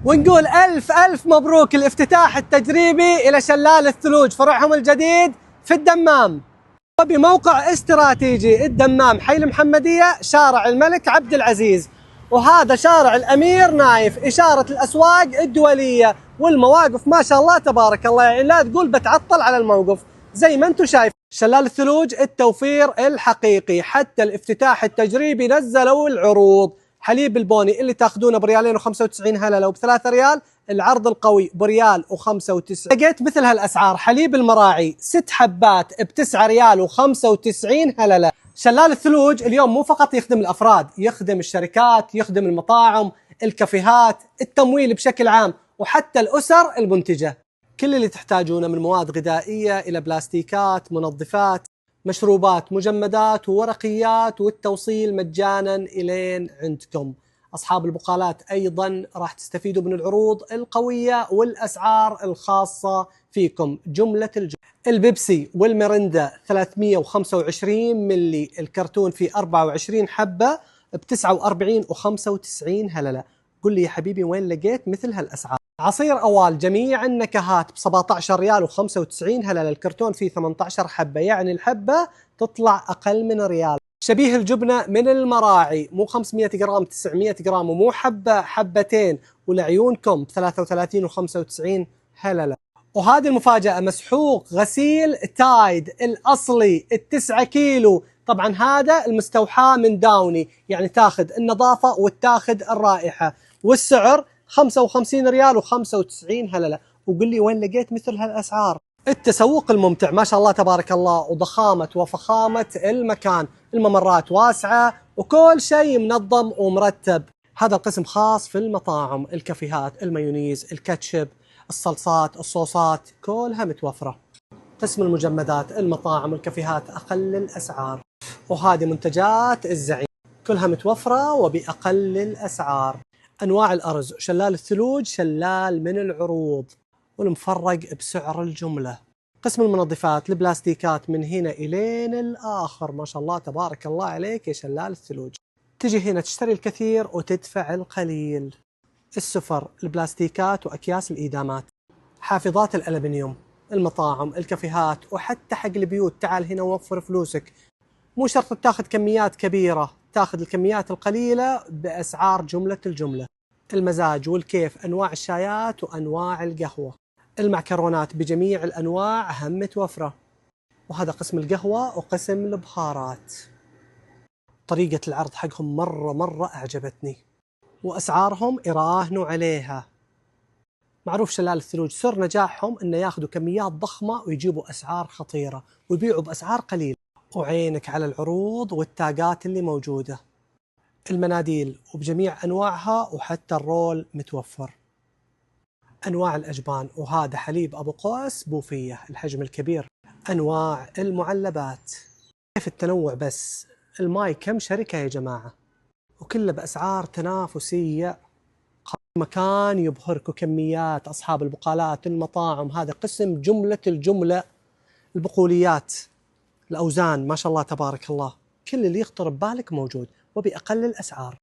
ونقول ألف مبروك الافتتاح التجريبي إلى شلال الثلوج فرعهم الجديد في الدمام، وبموقع استراتيجي الدمام، حي المحمدية، شارع الملك عبد العزيز، وهذا شارع الأمير نايف، إشارة الأسواق الدولية والمواقف ما شاء الله تبارك الله، يعني لا تقول بتعطل على الموقف زي ما انتم شايف. شلال الثلوج التوفير الحقيقي، حتى الافتتاح التجريبي نزلوا العروض. حليب البوني اللي تاخذونه بريالين و95 هلله وب3 ريال، العرض القوي بريال و95. لقيت مثل هالاسعار. حليب المراعي 6 حبات ب9 ريال و95 هلله. شلال الثلوج اليوم مو فقط يخدم الافراد، يخدم الشركات، يخدم المطاعم، الكافيهات، التمويل بشكل عام، وحتى الاسر المنتجه. كل اللي تحتاجونه من مواد غذائيه الى بلاستيكات، منظفات، مشروبات، مجمدات وورقيات، والتوصيل مجانا الين عندكم. اصحاب البقالات ايضا راح تستفيدوا من العروض القويه والاسعار الخاصه فيكم. جمله البيبسي والميرندا 325 ملي، الكرتون فيه 24 حبه ب 49 و95 هلله. قل لي يا حبيبي وين لقيت مثل هالاسعار؟ عصير أوال جميع النكهات ب 17 ريال و95 هلله، الكرتون فيه 18 حبة، يعني الحبة تطلع أقل من ريال. شبيه الجبنة من المراعي مو 500 جرام 900 جرام، ومو حبة حبتين، ولعيونكم ب 33 و95 هلله. وهذه المفاجأة، مسحوق غسيل تايد الأصلي ال9 كيلو، طبعا هذا المستوحى من داوني، يعني تاخذ النظافة وتاخذ الرائحة، والسعر 55 ريال و95 هلله. وقل لي وين لقيت مثل هالاسعار؟ التسوق الممتع ما شاء الله تبارك الله، وضخامه وفخامه المكان، الممرات واسعه وكل شيء منظم ومرتب. هذا القسم خاص في المطاعم، الكافيهات، المايونيز، الكاتشب، الصلصات، الصوصات، كلها متوفره. قسم المجمدات، المطاعم والكافيهات اقل الاسعار، وهذه منتجات الزعيم كلها متوفره وباقل الاسعار. أنواع الأرز، شلال الثلوج شلال من العروض والمفرق بسعر الجملة. قسم المنظفات، البلاستيكات من هنا إلين الآخر، ما شاء الله تبارك الله عليك يا شلال الثلوج. تجي هنا تشتري الكثير وتدفع القليل. السفر، البلاستيكات وأكياس الإيدامات، حافظات الألمنيوم، المطاعم، الكافيهات، وحتى حق البيوت. تعال هنا ووفر فلوسك، مو شرط تاخذ كميات كبيرة، تاخذ الكميات القليلة بأسعار جملة الجملة. المزاج والكيف، أنواع الشايات وأنواع القهوة، المعكرونات بجميع الأنواع هم متوفرة. وهذا قسم القهوة وقسم البهارات. طريقة العرض حقهم مرة أعجبتني، وأسعارهم يراهنوا عليها. معروف شلال الثلوج سر نجاحهم إنه ياخذوا كميات ضخمة ويجيبوا أسعار خطيرة ويبيعوا بأسعار قليلة. وعينك على العروض والتاجات اللي موجودة. المناديل وبجميع أنواعها، وحتى الرول متوفر. أنواع الأجبان، وهذا حليب أبو قوس بوفية الحجم الكبير. أنواع المعلبات، كيف التنوع بس. الماي كم شركة يا جماعة، وكله بأسعار تنافسية. مكان يبهرك، وكميات. أصحاب البقالات، المطاعم، هذا قسم جملة الجملة. البقوليات، الأوزان ما شاء الله تبارك الله، كل اللي يخطر ببالك موجود وبأقل الأسعار.